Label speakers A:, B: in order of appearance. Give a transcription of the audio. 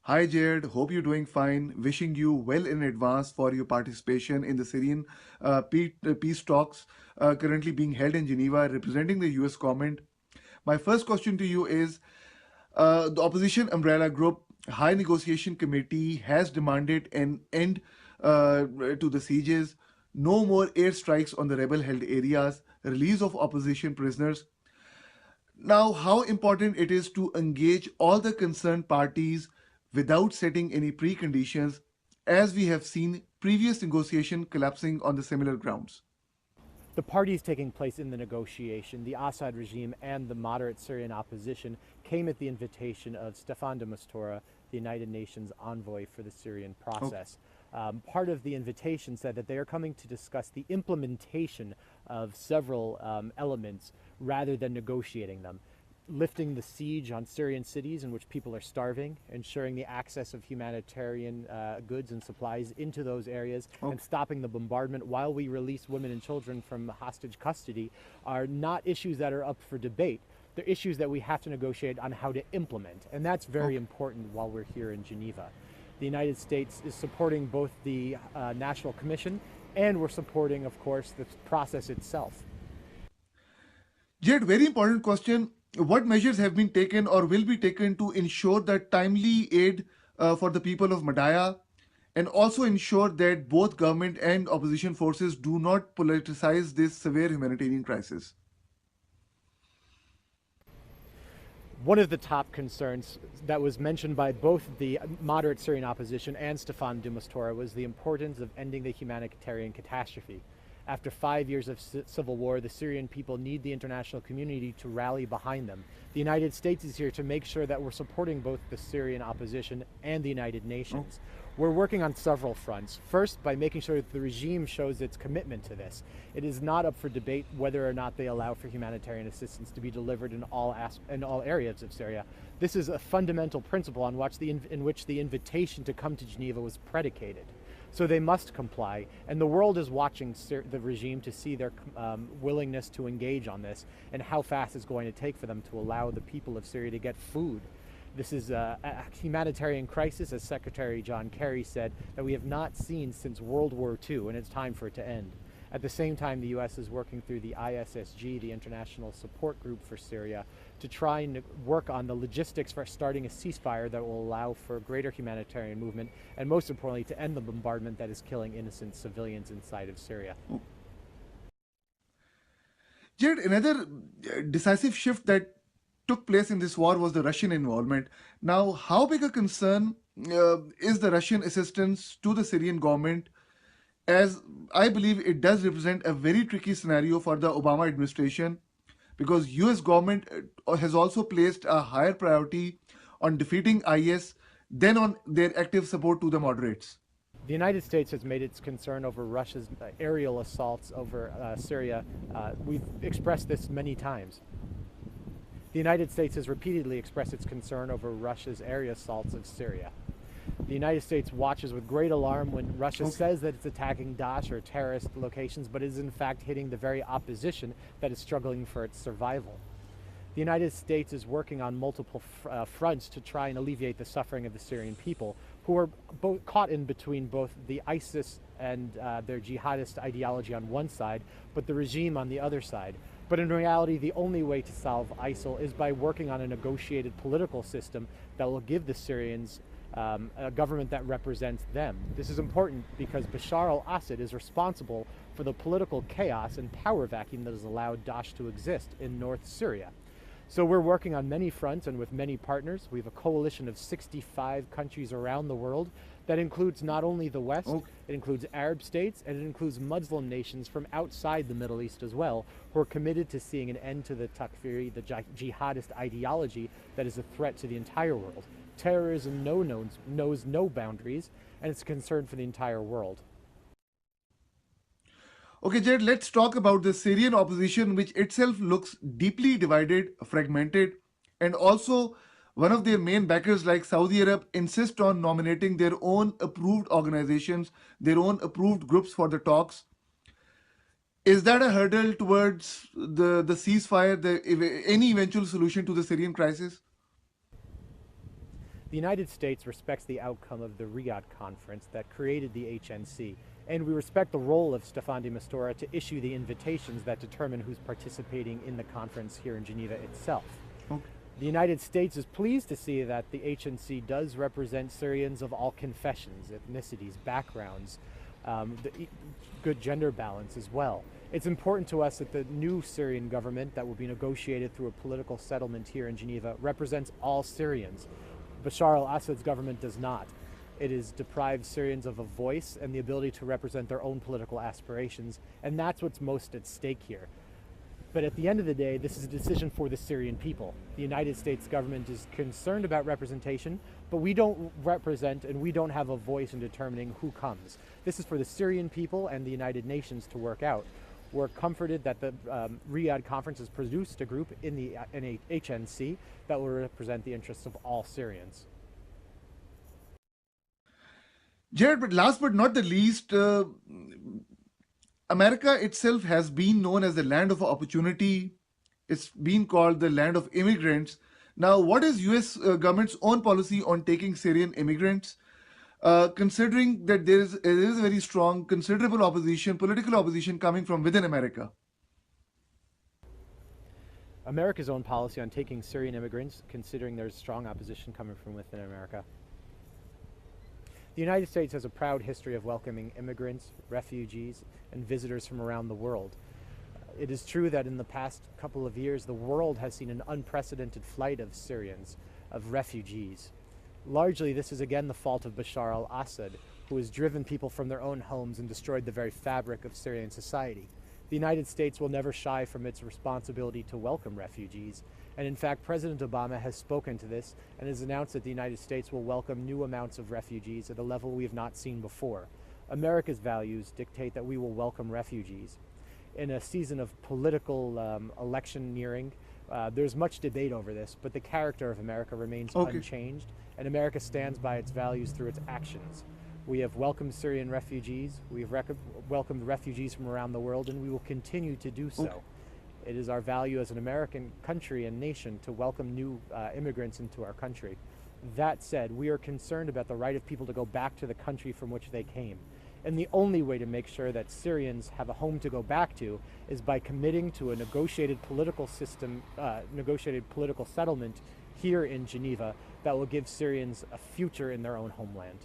A: Hi Jared, hope you're doing fine. Wishing you well in advance for your participation in the Syrian peace talks currently being held in Geneva representing the US government. My first question to you is the opposition umbrella group High Negotiation Committee has demanded an end to the sieges, no more airstrikes on the rebel held areas, release of opposition prisoners. Now, how important it is to engage all the concerned parties without setting any preconditions, as we have seen previous negotiation collapsing on the similar grounds.
B: The parties taking place in the negotiation, the Assad regime and the moderate Syrian opposition, came at the invitation of Staffan de Mistura, the United Nations envoy for the Syrian
A: Oh,
B: process. Part of the invitation said that they are coming to discuss the implementation of several elements rather than negotiating them. Lifting the siege on Syrian cities in which people are starving, ensuring the access of humanitarian goods and supplies into those areas, and
A: okay.
B: stopping the bombardment while we release women and children from hostage custody are not issues that are up for debate. They're issues that we have to negotiate on how to implement, and that's very
A: Okay.
B: important while we're here in Geneva. The United States is supporting both the National Commission and we're supporting, of course, the process itself.
A: Jed, very important question. What measures have been taken or will be taken to ensure that timely aid for the people of Madaya and also ensure that both government and opposition forces do not politicize this severe humanitarian crisis?
B: One of the top concerns that was mentioned by both the moderate Syrian opposition and Stefan de Mistura was the importance of ending the humanitarian catastrophe. After 5 years of civil war, the Syrian people need the international community to rally behind them. The United States is here to make sure that we're supporting both the Syrian opposition and the United
A: Oh,
B: Nations. We're working on several fronts. First, by making sure that the regime shows its commitment to this. It is not up for debate whether or not they allow for humanitarian assistance to be delivered in all areas of Syria. This is a fundamental principle on in which the invitation to come to Geneva was predicated. So they must comply, and the world is watching the regime to see their willingness to engage on this and how fast it's going to take for them to allow the people of Syria to get food. This is a humanitarian crisis, as Secretary John Kerry said, that we have not seen since World War II, and it's time for it to end. At the same time, the U.S. is working through the ISSG, the International Support Group for Syria, to try and work on the logistics for starting a ceasefire that will allow for greater humanitarian movement, and most importantly, to end the bombardment that is killing innocent civilians inside of Syria.
A: oh. Jared, another decisive shift that took place in this war was the Russian involvement. Now, how big a concern is the Russian assistance to the Syrian government? As I believe it does represent a very tricky scenario for the Obama administration, because US government has also placed a higher priority on defeating IS than on their active support to the moderates.
B: The United States has made its concern over Russia's aerial assaults over Syria. We've expressed this many times. The United States has repeatedly expressed its concern over Russia's aerial assaults of Syria. The United States watches with great alarm when Russia
A: Okay.
B: says that it's attacking Daesh or terrorist locations, but is in fact hitting the very opposition that is struggling for its survival. The United States is working on multiple fronts to try and alleviate the suffering of the Syrian people, who are both caught in between both the ISIS and their jihadist ideology on one side, but the regime on the other side. But in reality, the only way to solve ISIL is by working on a negotiated political system that will give the Syrians a government that represents them. This is important because Bashar al-Assad is responsible for the political chaos and power vacuum that has allowed Daesh to exist in North Syria. So we're working on many fronts and with many partners. We have a coalition of 65 countries around the world that includes not only the West,
A: Okay.
B: it includes Arab states, and it includes Muslim nations from outside the Middle East as well, who are committed to seeing an end to the takfiri, the jihadist ideology that is a threat to the entire world. Terrorism knows no boundaries, and it's a concern for the entire world.
A: Okay, Jared, let's talk about the Syrian opposition, which itself looks deeply divided, fragmented, and also one of their main backers, like Saudi Arab, insist on nominating their own approved organizations, their own approved groups for the talks. Is that a hurdle towards the ceasefire, any eventual solution to the Syrian crisis?
B: The United States respects the outcome of the Riyadh conference that created the HNC, and we respect the role of Staffan de Mistura to issue the invitations that determine who's participating in the conference here in Geneva itself.
A: Okay.
B: The United States is pleased to see that the HNC does represent Syrians of all confessions, ethnicities, backgrounds, good gender balance as well. It's important to us that the new Syrian government that will be negotiated through a political settlement here in Geneva represents all Syrians. Bashar al-Assad's government does not. It has deprived Syrians of a voice and the ability to represent their own political aspirations, and that's what's most at stake here. But at the end of the day, this is a decision for the Syrian people. The United States government is concerned about representation, but we don't represent and we don't have a voice in determining who comes. This is for the Syrian people and the United Nations to work out. We're comforted that the Riyadh conference has produced a group in the HNC that will represent the interests of all Syrians.
A: Jared, but last but not the least, America itself has been known as the land of opportunity. It's been called the land of immigrants. Now, what is US government's own policy on taking Syrian immigrants? Considering that there is a very strong, considerable opposition, political opposition coming from within America.
B: America's own policy on taking Syrian immigrants, considering there's strong opposition coming from within America. The United States has a proud history of welcoming immigrants, refugees, and visitors from around the world. It is true that in the past couple of years, the world has seen an unprecedented flight of Syrians, of refugees. Largely, this is again the fault of Bashar al-Assad, who has driven people from their own homes and destroyed the very fabric of Syrian society. The United States will never shy from its responsibility to welcome refugees, and in fact, President Obama has spoken to this and has announced that the United States will welcome new amounts of refugees at a level we have not seen before. America's values dictate that we will welcome refugees. In a season of political electioneering, there's much debate over this, but the character of America remains unchanged, and America stands by its values through its actions. We have welcomed Syrian refugees, we have welcomed refugees from around the world, and we will continue to do so. It is our value as an American country and nation to welcome new immigrants into our country. That said, we are concerned about the right of people to go back to the country from which they came. And the only way to make sure that Syrians have a home to go back to is by committing to a negotiated political system, negotiated political settlement here in Geneva that will give Syrians a future in their own homeland.